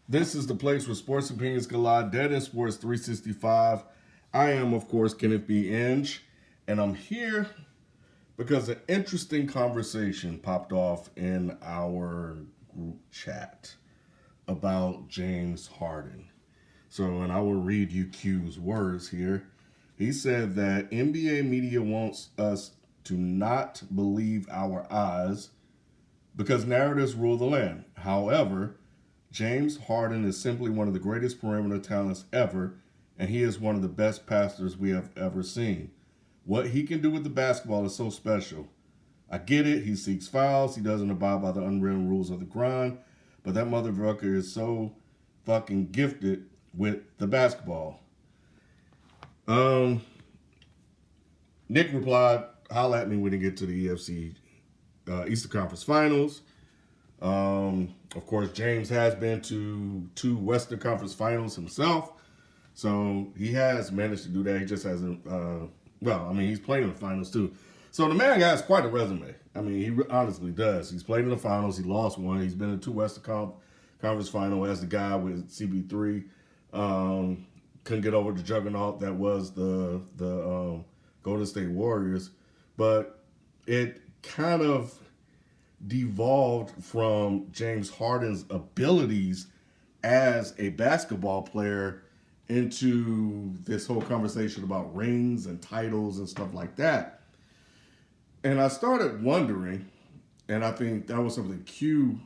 This is the place where sports opinions collide. Dead in Sports 365. I am, of course, Kenneth B. Inge, and I'm here because an interesting conversation popped off in our group chat about James Harden. So, and I will read you Q's words here. He said that NBA media wants us to not believe our eyes because narratives rule the land. However, James Harden is simply one of the greatest perimeter talents ever, and he is one of the best passers we have ever seen. What he can do with the basketball is so special. I get it, he seeks fouls, he doesn't abide by the unwritten rules of the grind, but that motherfucker is so fucking gifted with the basketball. Um, Nick replied, holla at me when you get to the EFC Eastern Conference Finals. Of course, James has been to two Western Conference Finals himself, so he has managed to do that. He just hasn't. He's played in the finals too. So the man has quite a resume. I mean, he honestly does. He's played in the finals. He lost one. He's been in two Western Conference Final as the guy with CB3. Couldn't get over the juggernaut that was the Golden State Warriors, but it kind of devolved from James Harden's abilities as a basketball player into this whole conversation about rings and titles and stuff like that. And I started wondering, and I think that was something Q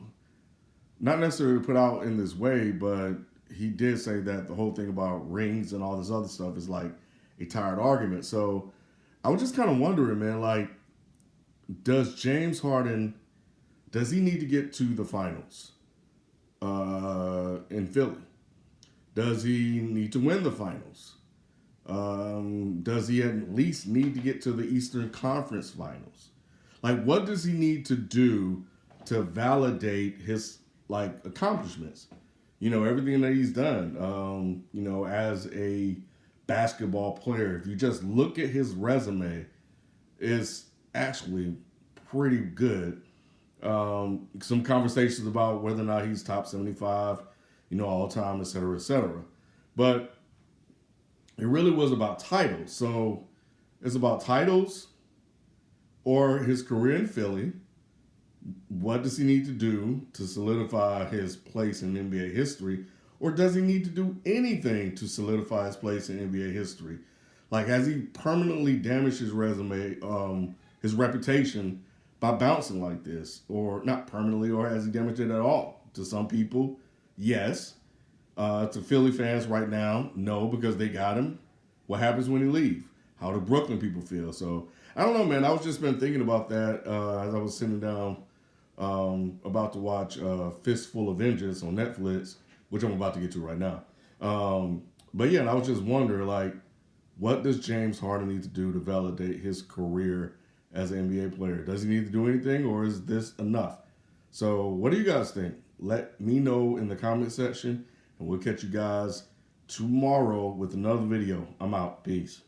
not necessarily put out in this way, but he did say that the whole thing about rings and all this other stuff is like a tired argument. So I was just kind of wondering, man, like, does James Harden, does he need to get to the finals in Philly? Does he need to win the finals? Does he at least need to get to the Eastern Conference Finals? Like, what does he need to do to validate his accomplishments? You know, everything that he's done. As a basketball player, if you just look at his resume, it's actually pretty good. Some conversations about whether or not he's top 75, all time, et cetera, et cetera. But it really was about titles. So it's about titles or his career in Philly. What does he need to do to solidify his place in NBA history? Or does he need to do anything to solidify his place in NBA history? Like, has he permanently damaged his resume, his reputation by bouncing like this? Or not permanently, or has he damaged it at all? To some people, yes. To Philly fans right now, no, because they got him. What happens when he leaves? How do Brooklyn people feel? So, I don't know, man. I was just been thinking about that as I was sitting down about to watch Fistful of Vengeance on Netflix, which I'm about to get to right now. But yeah, and I was just wondering, like, what does James Harden need to do to validate his career as an NBA player? Does he need to do anything, or is this enough? So, what do you guys think? Let me know in the comment section, and we'll catch you guys tomorrow with another video. I'm out. Peace.